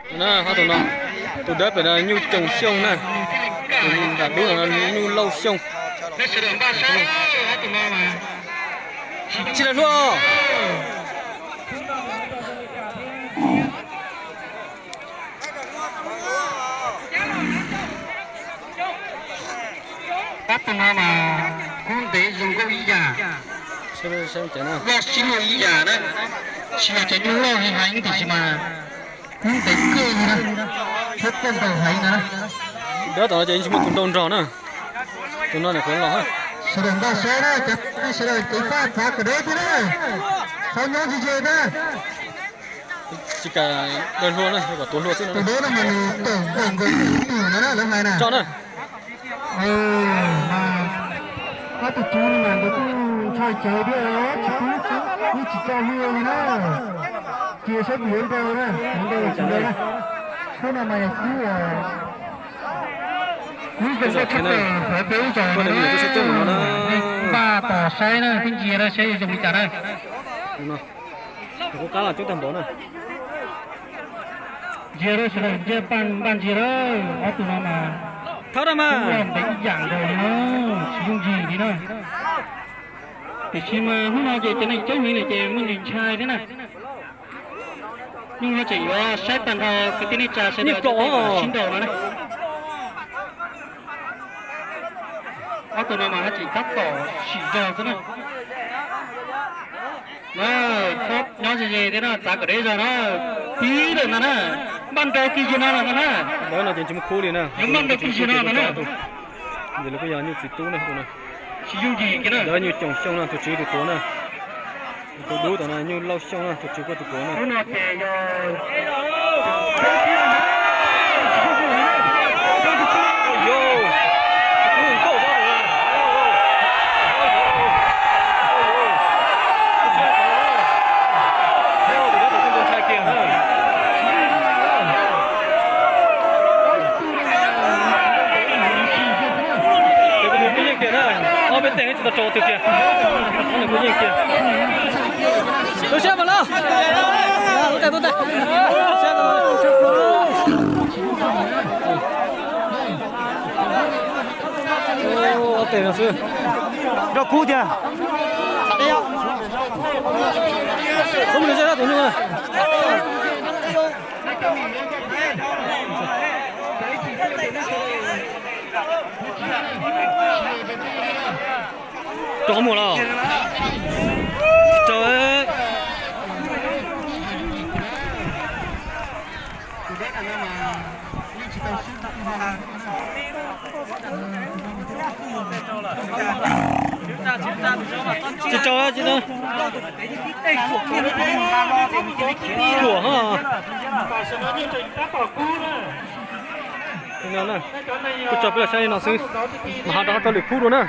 nè ha tụi nó tụi đấy phải là nhu trồng sông nè đặt đúng là nhu lâu sông chỉ là thua các tụi nó mà không để dùng cái ý giả xem chả nào lo xin lỗi ý giả đấy chỉ là cái lo hay hành thì mà không để cơ gì đó hết con tàu hành nữa đó tụi nó chỉ một con đồn tròn nè tụi nó này khốn lắm sử dụng bao số đấy cái sử dụng cái phát phá cái đấy thế đấy sao nhớ gì vậy đó chỉ cả đơn luôn này cả tốn luôn chứ cái đấy là mình tưởng tưởng cái nữa đó lần này nè cho nè mà có tụi chú mà nó cũng chơi chơi đi chú chỉ cho mưa nữa chia sẻ biển đâu đó biển đâu chủ đây cái nào mà chú bây giờ thế này con này tôi sẽ tung nó ba tỏ say nữa cái gì đó sẽ dùng cả đây đúng không có cá là chút tầm đó này giờ đó sẽ là giờ ban giờ đó ở tụi nó mà tháo ra mà làm cái dạng rồi nó dùng gì đi nữa thì khi mà hôm nay cái này chơi mình này chơi muốn nhìn trai thế này nhưng nó chỉ có xét bàn cái tên này trà sẽ được xin đầu nó này ở tụi nó mà nó chỉ cắt tỏ chỉ giờ thế này nó nó gì thế nào ta cái đấy giờ nó tí rồi nó ban đầu kỳ gì nó đó là chỉ một khu liền nè những ban đầu kỳ gì nó giờ là bây giờ như chỉ tú này tụi này chỉ dùng gì cái đó đó như trồng sông là tụi chỉ được cố nè tụi đu tụi này như lau sông là tụi chỉ có tụi cố nè nó kề bên tiền chỉ là trộn từ kia, nó là cái gì kia, tôi xem vào nào, tôi đây, xem vào, tiền là sư, cho cú chưa, đây không, không được ra tụi nó. Trộn một rồi. Trời ơi. Chị cho á chị ơi. Của hả? Thế nào nè. Cứ chụp bây giờ xe nó xứ. Mà họ đó cho được phút luôn nè.